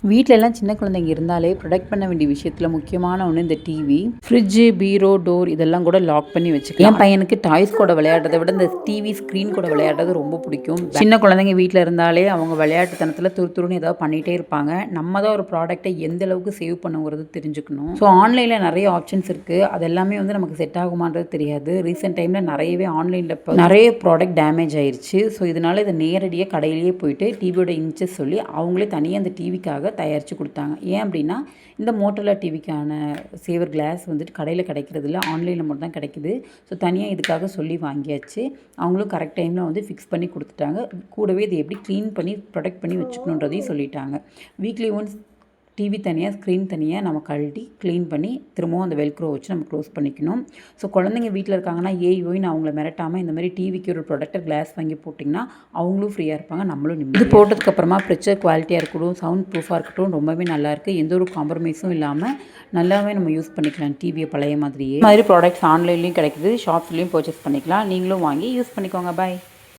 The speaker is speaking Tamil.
வீட்டிலலாம் சின்ன குழந்தைங்க இருந்தாலே ப்ரொடெக்ட் பண்ண வேண்டிய விஷயத்தில் முக்கியமான ஒன்று இந்த டிவி. ஃப்ரிட்ஜு, பீரோ, டோர் இதெல்லாம் கூட லாக் பண்ணி வச்சுக்கலாம். என் பையனுக்கு டாய்ஸ் கூட விளையாடுறதை விட இந்த டிவி ஸ்க்ரீன் கூட விளையாடுறது ரொம்ப பிடிக்கும். சின்ன குழந்தைங்க வீட்டில் இருந்தாலே அவங்க விளையாட்டுத்தனத்தில் துருன்னு ஏதாவது பண்ணிகிட்டே இருப்பாங்க. நம்ம தான் ஒரு ப்ராடக்ட்டை எந்த அளவுக்கு சேவ் பண்ணுங்கிறது தெரிஞ்சுக்கணும். ஸோ ஆன்லைனில் நிறைய ஆப்ஷன்ஸ் இருக்குது. அது எல்லாமே வந்து நமக்கு செட் ஆகுமான்றது தெரியாது. ரீசெண்ட் டைமில் நிறையவே ஆன்லைனில் நிறைய ப்ராடக்ட் டேமேஜ் ஆயிடுச்சு. ஸோ இதனால் இதை நேரடியாக கடையிலேயே போயிட்டு டிவியோட இன்ச்சஸ் சொல்லி அவங்களே தனியாக அந்த டிவிக்காக தயாரித்து கொடுத்தாங்க. ஏன் அப்படின்னா இந்த மோட்டோலா டிவிக்கான சேவர் கிளாஸ் வந்துட்டு கடையில் கிடைக்கிறதில்ல, ஆன்லைனில் மட்டும் தான் கிடைக்குது. ஸோ தனியாக இதுக்காக சொல்லி வாங்கியாச்சு. அவங்களும் கரெக்ட் டைமில் வந்து ஃபிக்ஸ் பண்ணி கொடுத்துட்டாங்க. கூடவே இதை எப்படி க்ளீன் பண்ணி ப்ரொடெக்ட் பண்ணி வச்சுக்கணுன்றதையும் சொல்லிட்டாங்க. வீக்லி ஒன்ஸ் டிவி தனியாக, ஸ்க்ரீன் தனியாக நம்ம கழட்டி க்ளீன் பண்ணி திரும்பவும் அந்த வெல்க்ரோ வச்சு நம்ம க்ளோஸ் பண்ணிக்கணும். ஸோ குழந்தைங்க வீட்டில் இருக்காங்கன்னா ஓய்னு அவங்கள மிரட்டாமல் இந்த மாதிரி டிவிக்கு ஒரு ப்ரொடக்டர் கிளாஸ் வாங்கி போட்டிங்கன்னா அவங்களும் ஃப்ரீயாக இருப்பாங்க, நம்மளும் இது போட்டதுக்கப்புறமா பிக்சர் குவாலிட்டியாக இருக்கட்டும், சவுண்ட் ப்ரூஃபாக இருக்கட்டும் ரொம்பவே நல்லாயிருக்கு. எந்த ஒரு காம்ப்ரமைஸும் இல்லாமல் நல்லாவே நம்ம யூஸ் பண்ணிக்கலாம் டிவியை பழைய மாதிரியே. இந்த மாதிரி ப்ராடக்ட்ஸ் ஆன்லைன்லேயும் கிடைக்குது, ஷாப்ஸ்லேயும் பர்ச்சேஸ் பண்ணிக்கலாம். நீங்களும் வாங்கி யூஸ் பண்ணிக்கோங்க. பாய்.